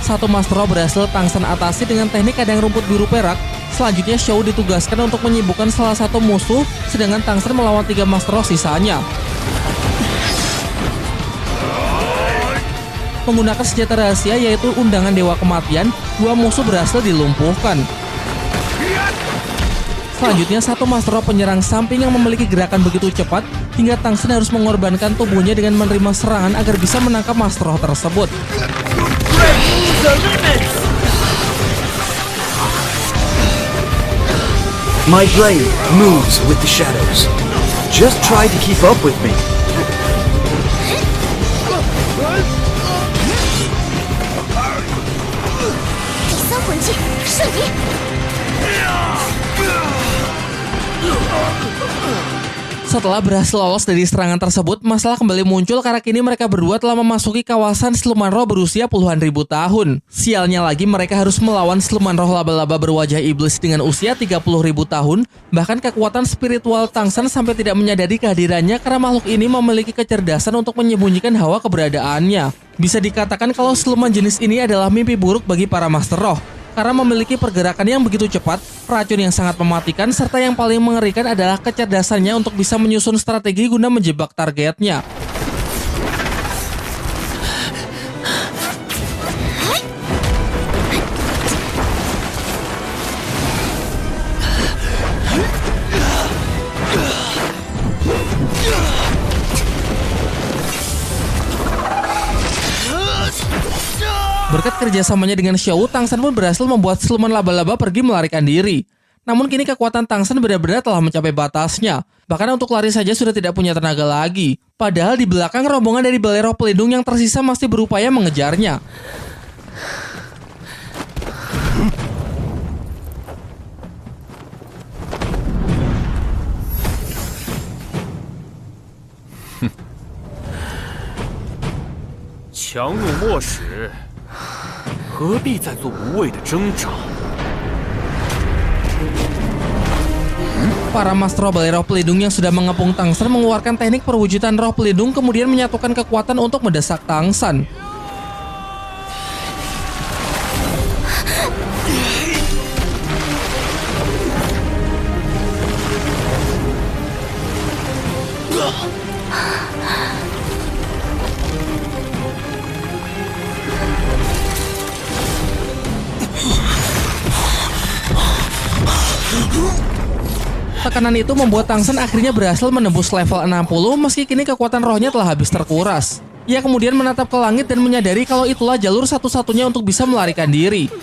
Satu Master Roh berhasil Tang San atasi dengan teknik kadang rumput biru perak. Selanjutnya Xiao ditugaskan untuk menyibukkan salah satu musuh, sedangkan Tang San melawan 3 Master Roh sisanya. Menggunakan senjata rahasia yaitu undangan Dewa Kematian, 2 musuh berhasil dilumpuhkan. Selanjutnya satu Master Roh penyerang samping yang memiliki gerakan begitu cepat hingga Tang San harus mengorbankan tubuhnya dengan menerima serangan agar bisa menangkap Master Roh tersebut. My blade moves with the shadows. Just try to keep up with me. 第三魂技圣衣。 Setelah berhasil lolos dari serangan tersebut, masalah kembali muncul karena kini mereka berdua telah memasuki kawasan siluman roh berusia puluhan ribu tahun. Sialnya lagi mereka harus melawan siluman roh laba-laba berwajah iblis dengan usia 30.000 tahun. Bahkan kekuatan spiritual Tang San sampai tidak menyadari kehadirannya karena makhluk ini memiliki kecerdasan untuk menyembunyikan hawa keberadaannya. Bisa dikatakan kalau siluman jenis ini adalah mimpi buruk bagi para Master Roh. Karena memiliki pergerakan yang begitu cepat, racun yang sangat mematikan, serta yang paling mengerikan adalah kecerdasannya untuk bisa menyusun strategi guna menjebak targetnya. Berkat kerjasamanya dengan Xiao, Tang San pun berhasil membuat siluman laba-laba pergi melarikan diri. Namun kini kekuatan Tang San benar-benar telah mencapai batasnya. Bahkan untuk lari saja sudah tidak punya tenaga lagi. Padahal di belakang rombongan dari Balai Roh Pelindung yang tersisa masih berupaya mengejarnya.强入末始，何必再做无谓的挣扎？ Para Master Roh Balai Roh Pelindung yang sudah mengepung Tang San mengeluarkan teknik perwujudan roh pelindung kemudian menyatukan kekuatan untuk mendesak Tang San. Tekanan itu membuat Tang San akhirnya berhasil menembus level 60 meski kini kekuatan rohnya telah habis terkuras. Ia kemudian menatap ke langit dan menyadari kalau itulah jalur satu-satunya untuk bisa melarikan diri.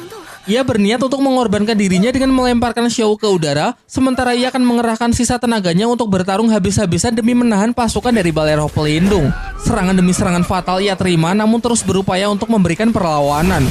Ia berniat untuk mengorbankan dirinya dengan melemparkan Xiao ke udara, sementara ia akan mengerahkan sisa tenaganya untuk bertarung habis-habisan demi menahan pasukan dari Balai Roh Pelindung. Serangan demi serangan fatal ia terima namun terus berupaya untuk memberikan perlawanan.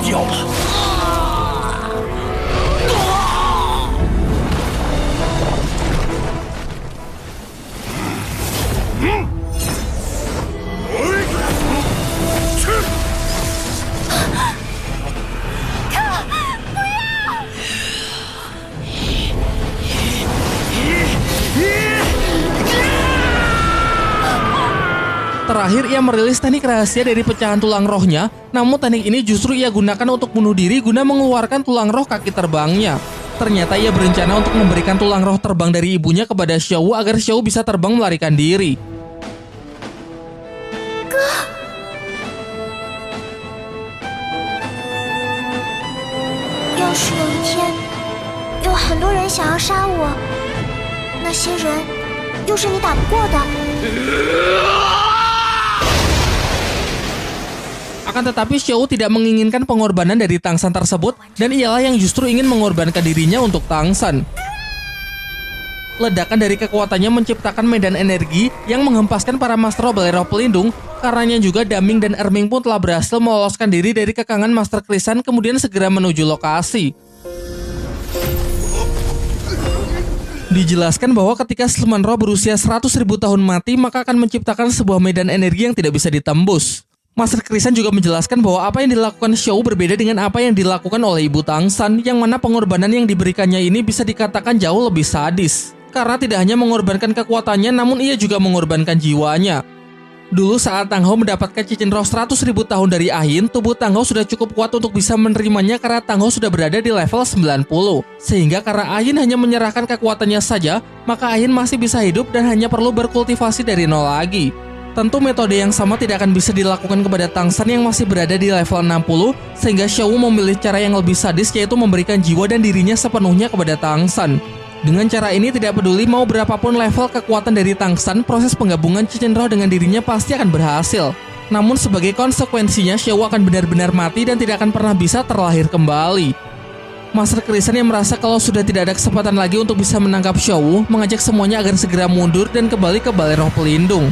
掉吧。Terakhir, ia merilis teknik rahasia dari pecahan tulang rohnya, namun teknik ini justru ia gunakan untuk bunuh diri guna mengeluarkan tulang roh kaki terbangnya. Ternyata ia berencana untuk memberikan tulang roh terbang dari ibunya kepada Xiao agar Xiao bisa terbang melarikan diri. 要是有一天，有很多人想要杀我，那些人又是你打不过的。 Akan tetapi Xiao tidak menginginkan pengorbanan dari Tang San tersebut dan ialah yang justru ingin mengorbankan dirinya untuk Tang San. Ledakan dari kekuatannya menciptakan medan energi yang menghempaskan para Master Bolero pelindung. Karenanya juga Daming dan Erming pun telah berhasil meloloskan diri dari kekangan Master Krisan kemudian segera menuju lokasi. Dijelaskan bahwa ketika siluman roh berusia 100.000 tahun mati maka akan menciptakan sebuah medan energi yang tidak bisa ditembus. Master Krisan juga menjelaskan bahwa apa yang dilakukan Xiao berbeda dengan apa yang dilakukan oleh Ibu Tang San, yang mana pengorbanan yang diberikannya ini bisa dikatakan jauh lebih sadis. Karena tidak hanya mengorbankan kekuatannya, namun ia juga mengorbankan jiwanya. Dulu saat Tang Hou mendapatkan cincin roh 100.000 tahun dari Ahin, tubuh Tang Hou sudah cukup kuat untuk bisa menerimanya karena Tang Hou sudah berada di level 90. Sehingga karena Ahin hanya menyerahkan kekuatannya saja, maka Ahin masih bisa hidup dan hanya perlu berkultivasi dari nol lagi. Tentu metode yang sama tidak akan bisa dilakukan kepada Tang San yang masih berada di level 60, sehingga Xiao memilih cara yang lebih sadis yaitu memberikan jiwa dan dirinya sepenuhnya kepada Tang San. Dengan cara ini tidak peduli mau berapapun level kekuatan dari Tang San, proses penggabungan cincin roh dengan dirinya pasti akan berhasil. Namun sebagai konsekuensinya Xiao akan benar-benar mati dan tidak akan pernah bisa terlahir kembali. Master Krisan yang merasa kalau sudah tidak ada kesempatan lagi untuk bisa menangkap Xiao, mengajak semuanya agar segera mundur dan kembali ke Balai Roh Pelindung.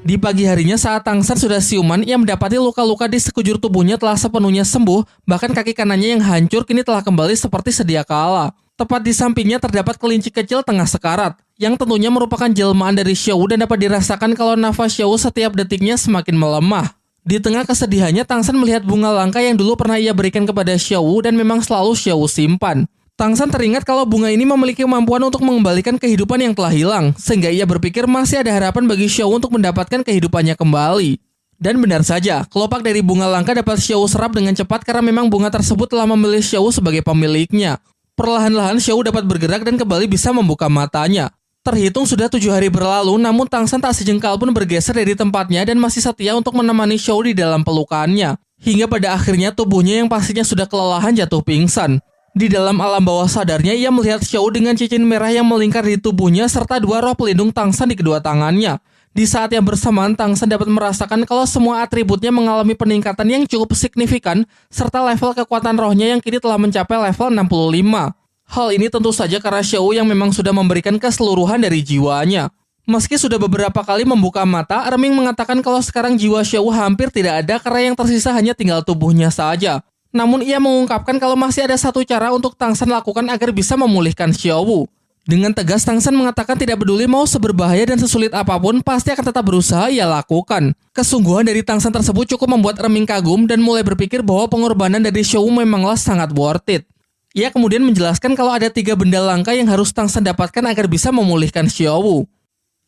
Di pagi harinya saat Tang San sudah siuman, ia mendapati luka-luka di sekujur tubuhnya telah sepenuhnya sembuh, bahkan kaki kanannya yang hancur kini telah kembali seperti sedia kala. Tepat di sampingnya terdapat kelinci kecil tengah sekarat, yang tentunya merupakan jelmaan dari Xiao dan dapat dirasakan kalau nafas Xiao setiap detiknya semakin melemah. Di tengah kesedihannya, Tang San melihat bunga langka yang dulu pernah ia berikan kepada Xiao dan memang selalu Xiao simpan. Tang San teringat kalau bunga ini memiliki kemampuan untuk mengembalikan kehidupan yang telah hilang, sehingga ia berpikir masih ada harapan bagi Xiao untuk mendapatkan kehidupannya kembali. Dan benar saja, kelopak dari bunga langka dapat Xiao serap dengan cepat karena memang bunga tersebut telah memilih Xiao sebagai pemiliknya. Perlahan-lahan Xiao dapat bergerak dan kembali bisa membuka matanya. Terhitung sudah 7 hari berlalu, namun Tang San tak sejengkal pun bergeser dari tempatnya dan masih setia untuk menemani Xiao di dalam pelukannya. Hingga pada akhirnya tubuhnya yang pastinya sudah kelelahan jatuh pingsan. Di dalam alam bawah sadarnya, ia melihat Xiao dengan cincin merah yang melingkar di tubuhnya serta 2 roh pelindung Tang San di kedua tangannya. Di saat yang bersamaan, Tang San dapat merasakan kalau semua atributnya mengalami peningkatan yang cukup signifikan serta level kekuatan rohnya yang kini telah mencapai level 65. Hal ini tentu saja karena Xiao yang memang sudah memberikan keseluruhan dari jiwanya. Meski sudah beberapa kali membuka mata, Erming mengatakan kalau sekarang jiwa Xiao hampir tidak ada karena yang tersisa hanya tinggal tubuhnya saja. Namun ia mengungkapkan kalau masih ada satu cara untuk Tang San lakukan agar bisa memulihkan Xiao. Dengan tegas, Tang San mengatakan tidak peduli mau seberbahaya dan sesulit apapun, pasti akan tetap berusaha ia lakukan. Kesungguhan dari Tang San tersebut cukup membuat Erming kagum dan mulai berpikir bahwa pengorbanan dari Xiao Wu memanglah sangat worth it. Ia kemudian menjelaskan kalau ada 3 benda langka yang harus Tang San dapatkan agar bisa memulihkan Xiao Wu.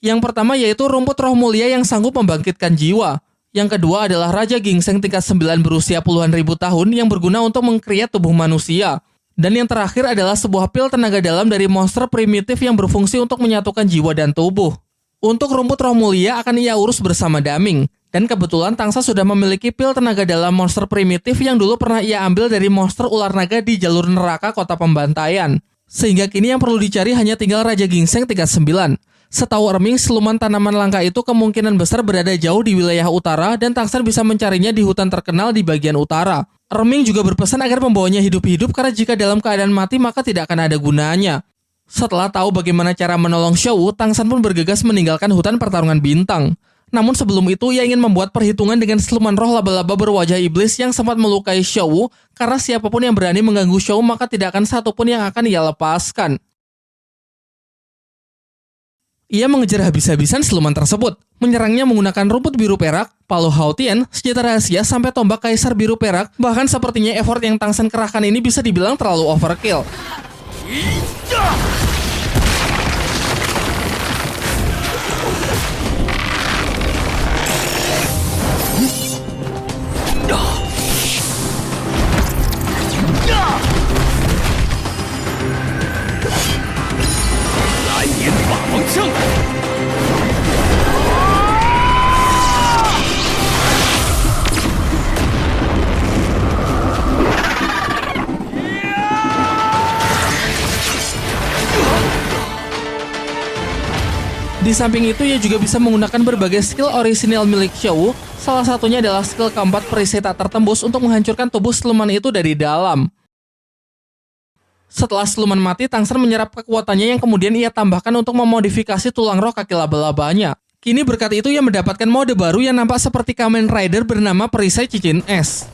Yang pertama yaitu rumput roh mulia yang sanggup membangkitkan jiwa. Yang kedua adalah Raja Ginseng tingkat 9 berusia puluhan ribu tahun yang berguna untuk mengkreat tubuh manusia. Dan yang terakhir adalah sebuah pil tenaga dalam dari monster primitif yang berfungsi untuk menyatukan jiwa dan tubuh. Untuk rumput roh mulia akan ia urus bersama Daming. Dan kebetulan Tang San sudah memiliki pil tenaga dalam monster primitif yang dulu pernah ia ambil dari monster ular naga di jalur neraka kota pembantaian. Sehingga kini yang perlu dicari hanya tinggal Raja Ginseng tingkat 9. Setahu Erming, siluman tanaman langka itu kemungkinan besar berada jauh di wilayah utara dan Tang San bisa mencarinya di hutan terkenal di bagian utara. Erming juga berpesan agar membawanya hidup-hidup karena jika dalam keadaan mati maka tidak akan ada gunanya. Setelah tahu bagaimana cara menolong Xiao Wu, Tang San pun bergegas meninggalkan hutan pertarungan bintang. Namun sebelum itu ia ingin membuat perhitungan dengan siluman roh laba-laba berwajah iblis yang sempat melukai Xiao Wu karena siapapun yang berani mengganggu Xiao Wu maka tidak akan satupun yang akan ia lepaskan. Ia mengejar habis-habisan siluman tersebut, menyerangnya menggunakan rumput biru perak, palu Haotian, senjata rahasia, sampai tombak kaisar biru perak. Bahkan sepertinya effort yang Tang San kerahkan ini bisa dibilang terlalu overkill. Di samping itu, ia juga bisa menggunakan berbagai skill orisinil milik Xiao Wu. Salah satunya adalah skill keempat perisai tak tertembus untuk menghancurkan tubuh siluman itu dari dalam. Setelah siluman mati, Tang San menyerap kekuatannya yang kemudian ia tambahkan untuk memodifikasi tulang roh kaki laba-labanya. Kini berkat itu ia mendapatkan mode baru yang nampak seperti Kamen Rider bernama perisai cincin es.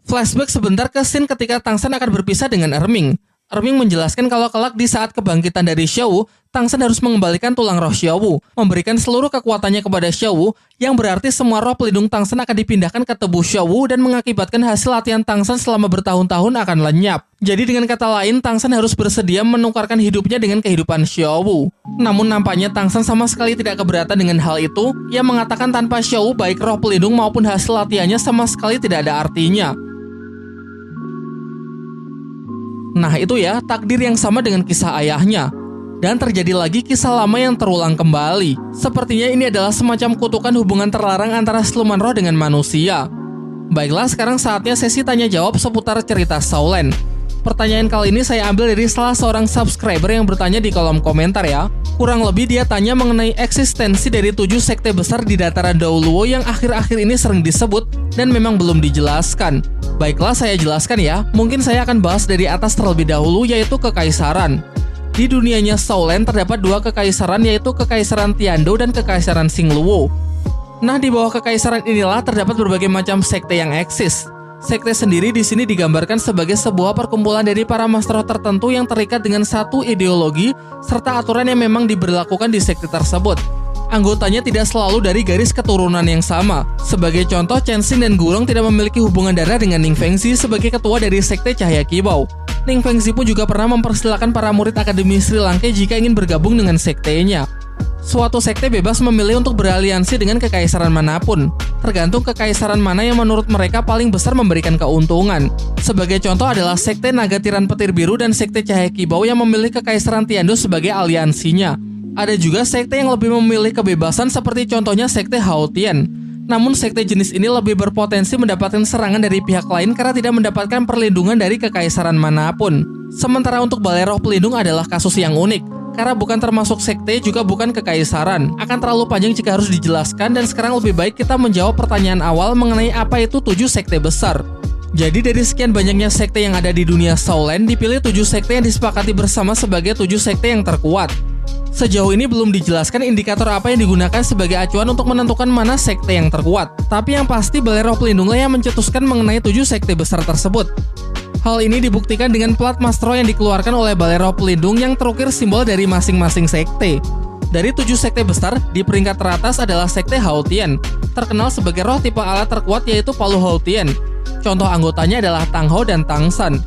Flashback sebentar ke scene ketika Tang San akan berpisah dengan Erming. Erming menjelaskan kalau kelak di saat kebangkitan dari Xiao Wu, Tang San harus mengembalikan tulang roh Xiao Wu, memberikan seluruh kekuatannya kepada Xiao Wu, yang berarti semua roh pelindung Tang San akan dipindahkan ke tubuh Xiao Wu dan mengakibatkan hasil latihan Tang San selama bertahun-tahun akan lenyap. Jadi dengan kata lain, Tang San harus bersedia menukarkan hidupnya dengan kehidupan Xiao Wu. Namun nampaknya Tang San sama sekali tidak keberatan dengan hal itu. Ia mengatakan tanpa Xiao Wu, baik roh pelindung maupun hasil latihannya sama sekali tidak ada artinya. Nah itu ya, takdir yang sama dengan kisah ayahnya. Dan terjadi lagi kisah lama yang terulang kembali. Sepertinya ini adalah semacam kutukan hubungan terlarang antara siluman roh dengan manusia. Baiklah, sekarang saatnya sesi tanya jawab seputar cerita Shaolan. Pertanyaan kali ini saya ambil dari salah seorang subscriber yang bertanya di kolom komentar ya. Kurang lebih dia tanya mengenai eksistensi dari 7 sekte besar di dataran Daoluo yang akhir-akhir ini sering disebut dan memang belum dijelaskan. Baiklah, saya jelaskan ya. Mungkin saya akan bahas dari atas terlebih dahulu, yaitu Kekaisaran. Di dunianya Shaolan terdapat 2 kekaisaran, yaitu Kekaisaran Tiando dan Kekaisaran Xingluo. Nah, di bawah kekaisaran inilah terdapat berbagai macam sekte yang eksis. Sekte sendiri di sini digambarkan sebagai sebuah perkumpulan dari para master tertentu yang terikat dengan satu ideologi serta aturan yang memang diberlakukan di sekte tersebut. Anggotanya tidak selalu dari garis keturunan yang sama. Sebagai contoh, Chen Xin dan Gurong tidak memiliki hubungan darah dengan Ning Fengzi sebagai ketua dari sekte Cahaya Kibau. Ning Fengzi pun juga pernah mempersilahkan para murid Akademi Sri Lanka jika ingin bergabung dengan sektenya. Suatu sekte bebas memilih untuk beraliansi dengan kekaisaran manapun, tergantung kekaisaran mana yang menurut mereka paling besar memberikan keuntungan. Sebagai contoh adalah sekte Naga Tiran Petir Biru dan sekte Cahaya Kibau yang memilih kekaisaran Tiando sebagai aliansinya. Ada juga sekte yang lebih memilih kebebasan seperti contohnya sekte Haotian. Namun sekte jenis ini lebih berpotensi mendapatkan serangan dari pihak lain karena tidak mendapatkan perlindungan dari kekaisaran manapun. Sementara untuk Balai Roh Pelindung adalah kasus yang unik. Karena bukan termasuk sekte juga bukan kekaisaran. Akan terlalu panjang jika harus dijelaskan dan sekarang lebih baik kita menjawab pertanyaan awal mengenai apa itu 7 sekte besar. Jadi dari sekian banyaknya sekte yang ada di dunia Shaolan, dipilih 7 sekte yang disepakati bersama sebagai 7 sekte yang terkuat. Sejauh ini belum dijelaskan indikator apa yang digunakan sebagai acuan untuk menentukan mana sekte yang terkuat. Tapi yang pasti Balai Roh Pelindunglah yang mencetuskan mengenai 7 sekte besar tersebut. Hal ini dibuktikan dengan plat mastro yang dikeluarkan oleh Balai Roh Pelindung yang terukir simbol dari masing-masing sekte. Dari 7 sekte besar, di peringkat teratas adalah sekte Hao Tian, terkenal sebagai roh tipe alat terkuat yaitu Palu Hao Tian. Contoh anggotanya adalah Tang Hao dan Tang San.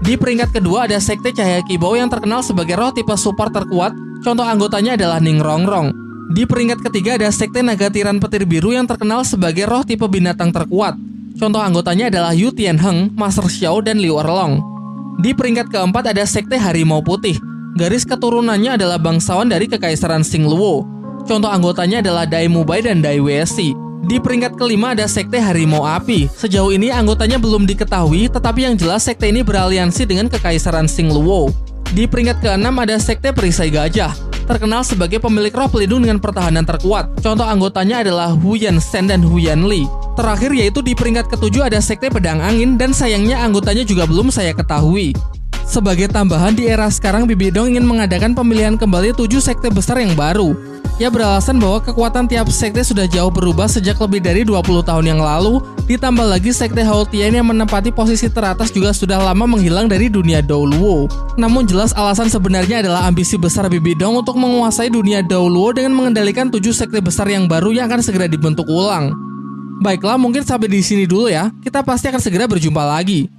Di peringkat kedua ada sekte Cahaya Kibau yang terkenal sebagai roh tipe support terkuat. Contoh anggotanya adalah Ning Rongrong. Di peringkat ketiga ada sekte Naga Tiran Petir Biru yang terkenal sebagai roh tipe binatang terkuat. Contoh anggotanya adalah Yu Tianheng, Master Xiao, dan Liu Erlong. Di peringkat keempat ada sekte Harimau Putih. Garis keturunannya adalah bangsawan dari Kekaisaran Xingluo. Contoh anggotanya adalah Dai Mubai dan Dai Wesi. Di peringkat kelima ada sekte Harimau Api. Sejauh ini anggotanya belum diketahui, tetapi yang jelas sekte ini beraliansi dengan Kekaisaran Xingluo. Di peringkat keenam ada sekte Perisai Gajah, terkenal sebagai pemilik roh pelindung dengan pertahanan terkuat. Contoh anggotanya adalah Huyan Shen dan Huyan Li. Terakhir yaitu di peringkat ketujuh ada sekte Pedang Angin dan sayangnya anggotanya juga belum saya ketahui. Sebagai tambahan, di era sekarang Bibi Dong ingin mengadakan pemilihan kembali 7 sekte besar yang baru. Ia beralasan bahwa kekuatan tiap sekte sudah jauh berubah sejak lebih dari 20 tahun yang lalu, ditambah lagi sekte Hao Tian yang menempati posisi teratas juga sudah lama menghilang dari dunia Douluo. Namun jelas alasan sebenarnya adalah ambisi besar Bibi Dong untuk menguasai dunia Douluo dengan mengendalikan 7 sekte besar yang baru yang akan segera dibentuk ulang. Baiklah, mungkin sampai di sini dulu ya. Kita pasti akan segera berjumpa lagi.